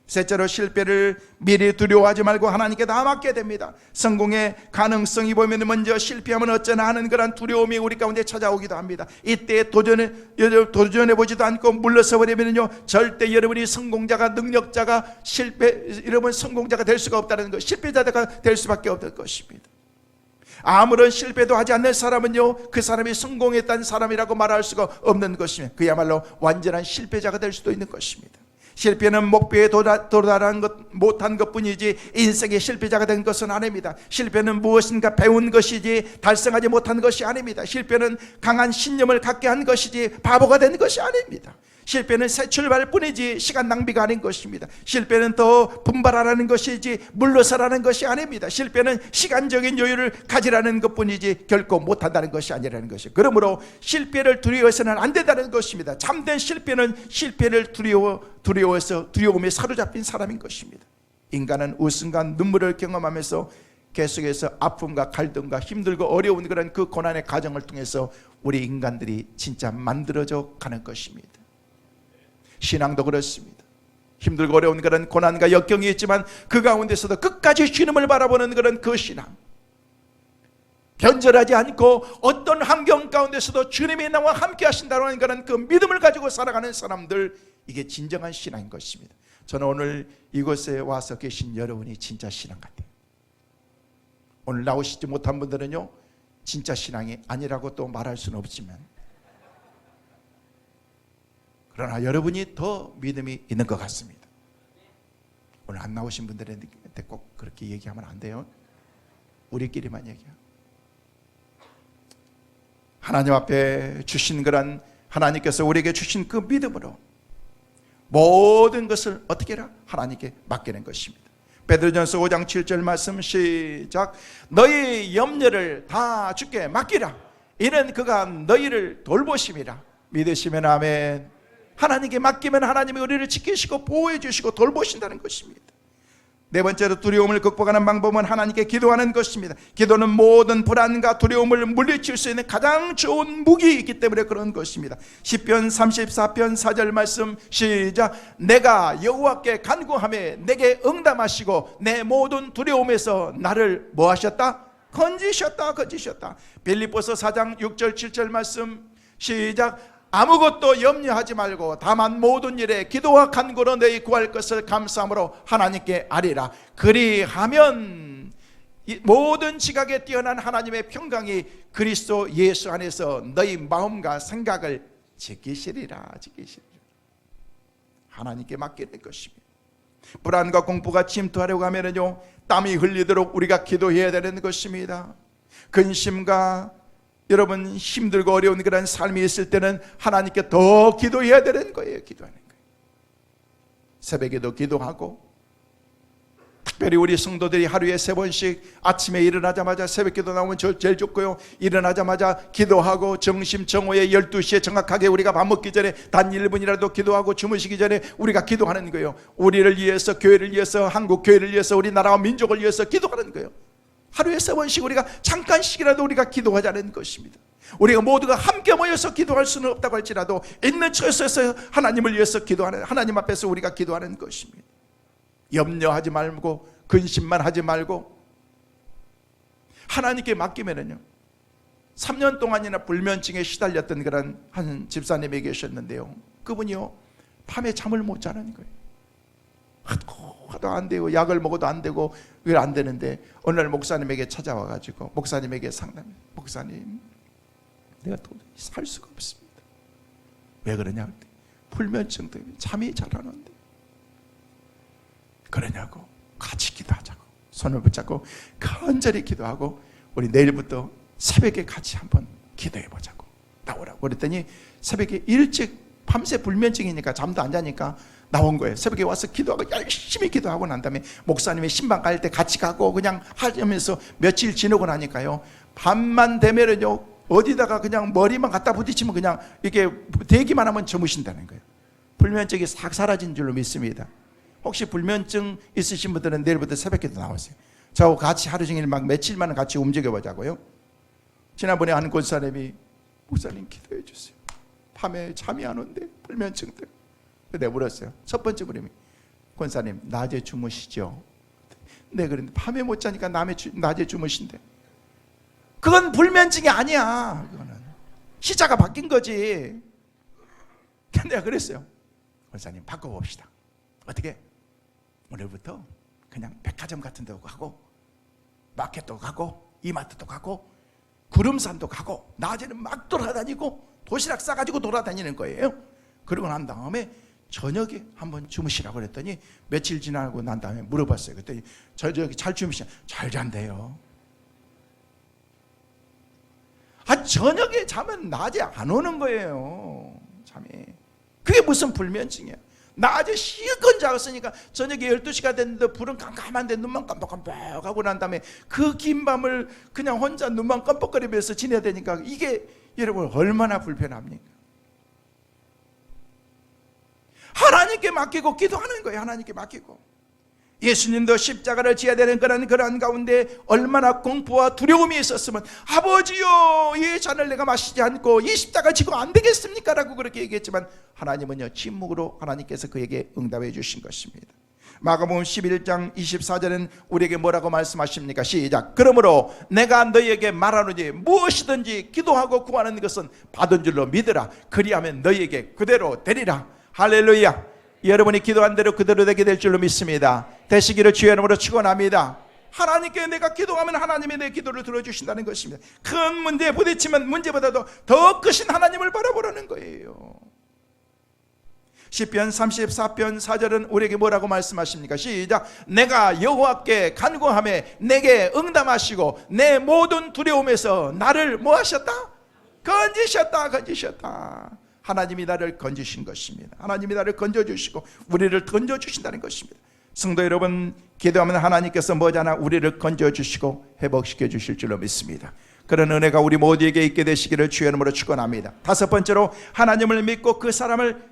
셋째로, 실패를 미리 두려워하지 말고 하나님께 다 맡게 됩니다. 성공의 가능성이 보면 먼저 실패하면 어쩌나 하는 그런 두려움이 우리 가운데 찾아오기도 합니다. 이때 도전해보지도 않고 물러서 버리면요, 절대 여러분이 성공자가, 능력자가, 여러분 성공자가 될 수가 없다는 것, 실패자가 될 수밖에 없는 것입니다. 아무런 실패도 하지 않는 사람은요, 그 사람이 성공했다는 사람이라고 말할 수가 없는 것입니다. 그야말로 완전한 실패자가 될 수도 있는 것입니다. 실패는 목표에 도달한 못한 것뿐이지 인생의 실패자가 된 것은 아닙니다. 실패는 무엇인가 배운 것이지 달성하지 못한 것이 아닙니다. 실패는 강한 신념을 갖게 한 것이지 바보가 된 것이 아닙니다. 실패는 새 출발뿐이지 시간 낭비가 아닌 것입니다. 실패는 더 분발하라는 것이지 물러서라는 것이 아닙니다. 실패는 시간적인 여유를 가지라는 것뿐이지 결코 못한다는 것이 아니라는 것이에요. 그러므로 실패를 두려워해서는 안 된다는 것입니다. 참된 실패는 실패를 두려워해서 두려움에 사로잡힌 사람인 것입니다. 인간은 웃음과 눈물을 경험하면서 계속해서 아픔과 갈등과 힘들고 어려운 그런 그 고난의 과정을 통해서 우리 인간들이 진짜 만들어져 가는 것입니다. 신앙도 그렇습니다. 힘들고 어려운 그런 고난과 역경이 있지만 그 가운데서도 끝까지 주님을 바라보는 그런 그 신앙, 변절하지 않고 어떤 환경 가운데서도 주님이 나와 함께 하신다는 그런 그 믿음을 가지고 살아가는 사람들, 이게 진정한 신앙인 것입니다. 저는 오늘 이곳에 와서 계신 여러분이 진짜 신앙 같아요. 오늘 나오시지 못한 분들은요, 진짜 신앙이 아니라고 또 말할 수는 없지만, 그러나 여러분이 더 믿음이 있는 것 같습니다. 오늘 안 나오신 분들한테 꼭 그렇게 얘기하면 안 돼요. 우리끼리만 얘기해요. 하나님 앞에 주신 그런, 하나님께서 우리에게 주신 그 믿음으로 모든 것을 어떻게 해라? 하나님께 맡기는 것입니다. 베드로전서 5장 7절 말씀 시작. 너희 염려를 다 주께 맡기라. 이는 그가 너희를 돌보심이라. 믿으시면 아멘. 하나님께 맡기면 하나님이 우리를 지키시고 보호해 주시고 돌보신다는 것입니다. 네 번째로 두려움을 극복하는 방법은 하나님께 기도하는 것입니다. 기도는 모든 불안과 두려움을 물리칠 수 있는 가장 좋은 무기이기 때문에 그런 것입니다. 시편 34편 4절 말씀 시작. 내가 여호와께 간구하며 내게 응답하시고 내 모든 두려움에서 나를 뭐 하셨다? 건지셨다. 빌립보서 4장 6절 7절 말씀 시작. 아무것도 염려하지 말고 다만 모든 일에 기도와 간구로 너희 구할 것을 감사함으로 하나님께 아뢰라. 그리하면 모든 지각에 뛰어난 하나님의 평강이 그리스도 예수 안에서 너희 마음과 생각을 지키시리라. 하나님께 맡기는 것입니다. 불안과 공포가 침투하려고 하면요, 땀이 흘리도록 우리가 기도해야 되는 것입니다. 근심과 여러분 힘들고 어려운 그런 삶이 있을 때는 하나님께 더 기도해야 되는 거예요. 기도하는 거예요. 새벽에도 기도하고, 특별히 우리 성도들이 하루에 3번씩 아침에 일어나자마자 새벽기도 나오면 제일 좋고요, 일어나자마자 기도하고 정심 정오에 12시에 정확하게 우리가 밥 먹기 전에 단 1분이라도 기도하고 주무시기 전에 우리가 기도하는 거예요. 우리를 위해서, 교회를 위해서, 한국 교회를 위해서, 우리나라와 민족을 위해서 기도하는 거예요. 하루에 3번씩 우리가 잠깐씩이라도 우리가 기도하자는 것입니다. 우리가 모두가 함께 모여서 기도할 수는 없다고 할지라도 있는 처소에서 하나님을 위해서 기도하는, 하나님 앞에서 우리가 기도하는 것입니다. 염려하지 말고 근심만 하지 말고 하나님께 맡기면은요, 3년 동안이나 불면증에 시달렸던 그런 한 집사님이 계셨는데요, 그분이요 밤에 잠을 못 자는 거예요. 하도 안 되고 약을 먹어도 안 되고 왜 안 되는데 어느 날 목사님에게 찾아와가지고 목사님에게 상담해. 목사님, 내가 도저히 살 수가 없습니다. 왜 그러냐? 불면증 때문에 잠이 잘 안 온대. 그러냐고. 같이 기도하자고 손을 붙잡고 간절히 기도하고 우리 내일부터 새벽에 같이 한번 기도해보자고 나오라고 그랬더니 새벽에 일찍, 밤새 불면증이니까 잠도 안 자니까 나온 거예요. 새벽에 와서 기도하고 열심히 기도하고 난 다음에 목사님의 신방 갈 때 같이 가고 그냥 하면서 며칠 지나고 나니까요, 밤만 되면은요 어디다가 그냥 머리만 갖다 부딪히면 그냥 이렇게 대기만 하면 주무신다는 거예요. 불면증이 싹 사라진 줄로 믿습니다. 혹시 불면증 있으신 분들은 내일부터 새벽기도 나오세요. 저하고 같이 하루 종일 막 며칠만 같이 움직여 보자고요. 지난번에 한 권사님이 목사님 기도해 주세요. 밤에 잠이 안 온대, 불면증 때문에. 내가 물었어요. 첫 번째 물음이, 권사님 낮에 주무시죠? 네, 그런데 밤에 못 자니까 낮에 주무신대. 그건 불면증이 아니야. 그거는 시자가 바뀐 거지. 내가 그랬어요. 권사님 바꿔봅시다. 어떻게? 오늘부터 그냥 백화점 같은 데도 가고 마켓도 가고 이마트도 가고 구름산도 가고 낮에는 막 돌아다니고 도시락 싸가지고 돌아다니는 거예요. 그러고 난 다음에 저녁에 한번 주무시라고 그랬더니 며칠 지나고 난 다음에 물어봤어요. 그랬더니 저녁에 잘 주무시냐? 잘 잔대요. 저녁에 자면 낮에 안 오는 거예요. 잠이. 그게 무슨 불면증이야. 낮에 실컷 자었으니까 저녁에 12시가 됐는데 불은 깜깜한데 눈만 깜빡깜빡하고 난 다음에 그 긴 밤을 그냥 혼자 눈만 깜빡거리면서 지내야 되니까 이게 여러분 얼마나 불편합니까? 하나님께 맡기고 기도하는 거예요. 하나님께 맡기고. 예수님도 십자가를 지어야 되는 그런 가운데 얼마나 공포와 두려움이 있었으면 아버지요, 이 잔을 내가 마시지 않고 이 십자가 지고 안 되겠습니까? 라고 그렇게 얘기했지만 하나님은요 침묵으로 하나님께서 그에게 응답해 주신 것입니다. 마가복음 11장 24절은 우리에게 뭐라고 말씀하십니까? 시작. 그러므로 내가 너희에게 말하노니 무엇이든지 기도하고 구하는 것은 받은 줄로 믿으라. 그리하면 너희에게 그대로 되리라. 할렐루야. 여러분이 기도한 대로 그대로 되게 될 줄로 믿습니다. 되시기를 주의 이름으로 축원합니다. 하나님께 내가 기도하면 하나님이 내 기도를 들어주신다는 것입니다. 큰 문제에 부딪히면 문제보다도 더 크신 하나님을 바라보라는 거예요. 시편 34편 4절은 우리에게 뭐라고 말씀하십니까? 시작. 내가 여호와께 간구하며 내게 응답하시고 내 모든 두려움에서 나를 뭐 하셨다? 건지셨다. 하나님이 나를 건지신 것입니다. 하나님이 나를 건져주시고 우리를 건져주신다는 것입니다. 성도 여러분, 기도하면 하나님께서 뭐잖아 우리를 건져주시고 회복시켜 주실 줄로 믿습니다. 그런 은혜가 우리 모두에게 있게 되시기를 주의 이름으로 축원합니다. 다섯 번째로, 하나님을 믿고 그 사랑을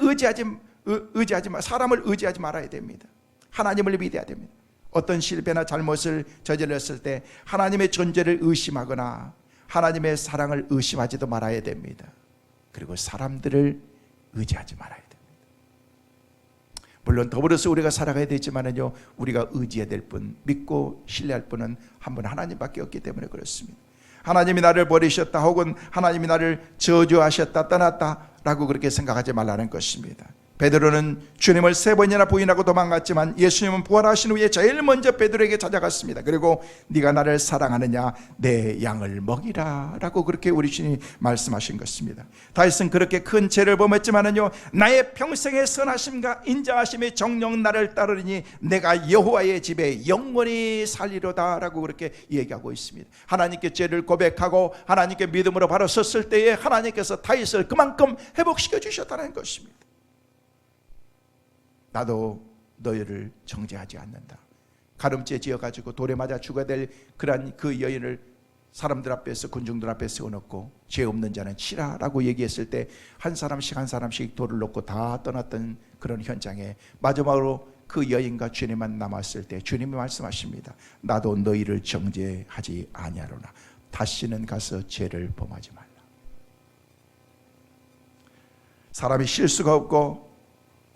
의지하지 사람을 의지하지 말아야 됩니다. 하나님을 믿어야 됩니다. 어떤 실패나 잘못을 저질렀을 때 하나님의 존재를 의심하거나 하나님의 사랑을 의심하지도 말아야 됩니다. 그리고 사람들을 의지하지 말아야 됩니다. 물론 더불어서 우리가 살아가야 되지만은요, 우리가 의지해야 될 분, 믿고 신뢰할 분은 한 분 하나님밖에 없기 때문에 그렇습니다. 하나님이 나를 버리셨다 혹은 하나님이 나를 저주하셨다 떠났다 라고 그렇게 생각하지 말라는 것입니다. 베드로는 주님을 3번이나 부인하고 도망갔지만 예수님은 부활하신 후에 제일 먼저 베드로에게 찾아갔습니다. 그리고 네가 나를 사랑하느냐, 내 양을 먹이라 라고 그렇게 우리 주님이 말씀하신 것입니다. 다윗은 그렇게 큰 죄를 범했지만은요, 나의 평생의 선하심과 인자하심의 정령 나를 따르니 내가 여호와의 집에 영원히 살리로다 라고 그렇게 얘기하고 있습니다. 하나님께 죄를 고백하고 하나님께 믿음으로 바로 섰을 때에 하나님께서 다윗을 그만큼 회복시켜 주셨다는 것입니다. 나도 너희를 정죄하지 않는다. 가늠죄 지어가지고 돌에 맞아 죽어야 될 그러한 그 여인을 사람들 앞에서, 군중들 앞에 세워놓고 죄 없는 자는 치라라고 얘기했을 때 한 사람씩 한 사람씩 돌을 놓고 다 떠났던 그런 현장에 마지막으로 그 여인과 주님만 남았을 때 주님이 말씀하십니다. 나도 너희를 정죄하지 아니하노라. 다시는 가서 죄를 범하지 말라. 사람이 실수가 없고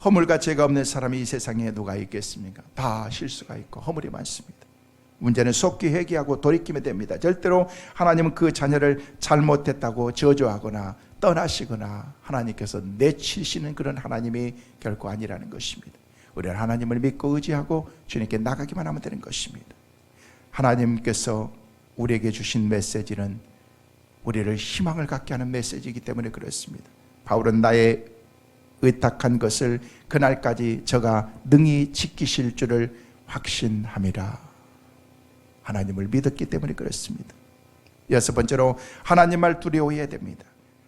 허물과 죄가 없는 사람이 이 세상에 누가 있겠습니까? 다 실수가 있고 허물이 많습니다. 문제는 속기 회개하고 돌이키면 됩니다. 절대로 하나님은 그 자녀를 잘못했다고 저주하거나 떠나시거나 하나님께서 내치시는 그런 하나님이 결코 아니라는 것입니다. 우리는 하나님을 믿고 의지하고 주님께 나가기만 하면 되는 것입니다. 하나님께서 우리에게 주신 메시지는 우리를 희망을 갖게 하는 메시지이기 때문에 그렇습니다. 바울은 나의 의탁한 것을 그날까지 저가 능히 지키실 줄을 확신함이라. 하나님을 믿었기 때문에 그렇습니다. 6번째로 하나님 말 두려워해야 됩니다.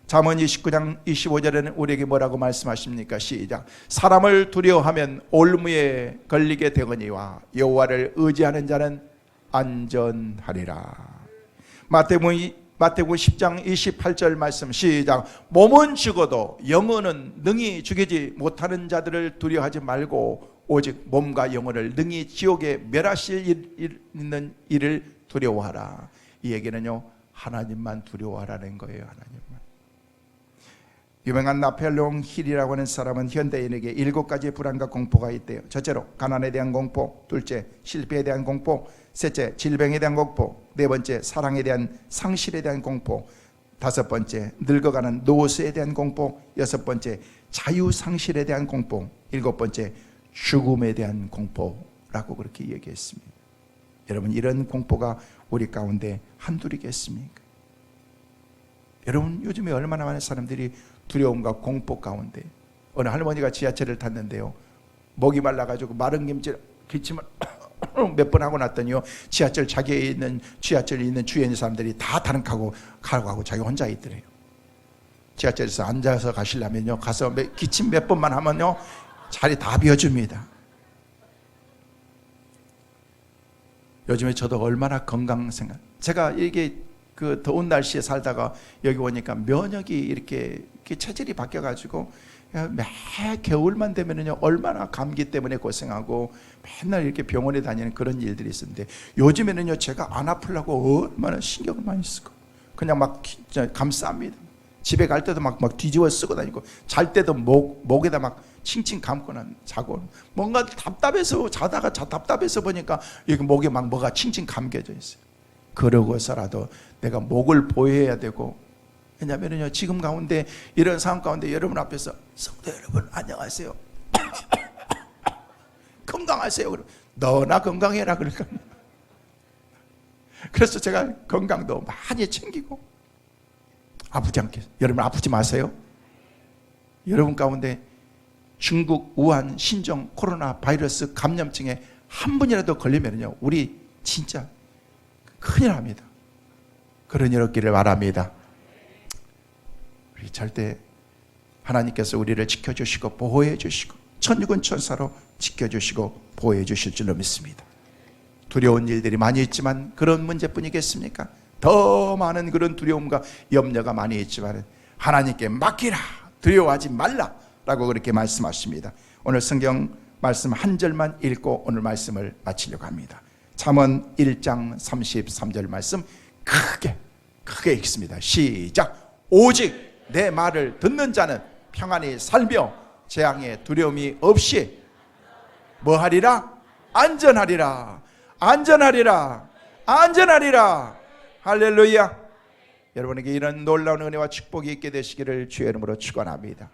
잠언 29장 25절에는 우리에게 뭐라고 말씀하십니까? 시작. 사람을 두려워하면 올무에 걸리게 되거니와 여호와를 의지하는 자는 안전하리라. 마태복음 10장 28절 말씀 시작. 몸은 죽어도 영혼은 능히 죽이지 못하는 자들을 두려워하지 말고 오직 몸과 영혼을 능히 지옥에 멸하실 있는 일을 두려워하라. 이 얘기는요, 하나님만 두려워하라는 거예요. 하나님만. 유명한 나폴레옹 힐이라고 하는 사람은 현대인에게 7가지의 불안과 공포가 있대요. 첫째로 가난에 대한 공포, 둘째 실패에 대한 공포, 셋째 질병에 대한 공포, 4번째 사랑에 대한 상실에 대한 공포, 5번째 늙어가는 노쇠에 대한 공포, 6번째 자유상실에 대한 공포, 7번째 죽음에 대한 공포라고 그렇게 얘기했습니다. 여러분, 이런 공포가 우리 가운데 한둘이겠습니까? 여러분, 요즘에 얼마나 많은 사람들이 두려움과 공포 가운데, 어느 할머니가 지하철을 탔는데요, 목이 말라가지고 마른 기침을 몇 번 하고 났더니요, 지하철에 있는 주위에 있는 사람들이 다 다른 가고 자기 혼자 있더래요. 지하철에서 앉아서 가시려면요, 가서 기침 몇 번만 하면요, 자리 다 비워줍니다. 요즘에 저도 얼마나 건강 생각, 제가 이게 그 더운 날씨에 살다가 여기 오니까 면역이 이렇게 체질이 바뀌어가지고 매 겨울만 되면은요, 얼마나 감기 때문에 고생하고 맨날 이렇게 병원에 다니는 그런 일들이 있었는데, 요즘에는요, 제가 안 아프려고 얼마나 신경을 많이 쓰고 그냥 막 감쌉니다. 집에 갈 때도 막 뒤집어 쓰고 다니고, 잘 때도 목에다 막 칭칭 감고는 자고, 뭔가 답답해서 자다가 답답해서 보니까 여기 목에 막 뭐가 칭칭 감겨져 있어요. 그러고서라도 내가 목을 보호해야 되고, 왜냐하면요, 지금 가운데 이런 상황 가운데 여러분 앞에서 성도 여러분 안녕하세요 건강하세요 그럼 너나 건강해라 그러니까. 그래서 제가 건강도 많이 챙기고 아프지 않게. 여러분 아프지 마세요. 여러분 가운데 중국 우한 신종 코로나 바이러스 감염증에 한 분이라도 걸리면요, 우리 진짜 큰일 납니다. 그런 일 없기를 바랍니다. 우리 절대 하나님께서 우리를 지켜주시고 보호해 주시고 천육은 천사로 지켜주시고 보호해 주실 줄로 믿습니다. 두려운 일들이 많이 있지만 그런 문제뿐이겠습니까? 더 많은 그런 두려움과 염려가 많이 있지만 하나님께 맡기라, 두려워하지 말라 라고 그렇게 말씀하십니다. 오늘 성경 말씀 한 절만 읽고 오늘 말씀을 마치려고 합니다. 잠언 1장 33절 말씀 크게 읽습니다. 시작. 오직 내 말을 듣는 자는 평안히 살며 재앙의 두려움이 없이 뭐하리라? 안전하리라. 안전하리라. 안전하리라. 할렐루야. 여러분에게 이런 놀라운 은혜와 축복이 있게 되시기를 주의 이름으로 축원합니다.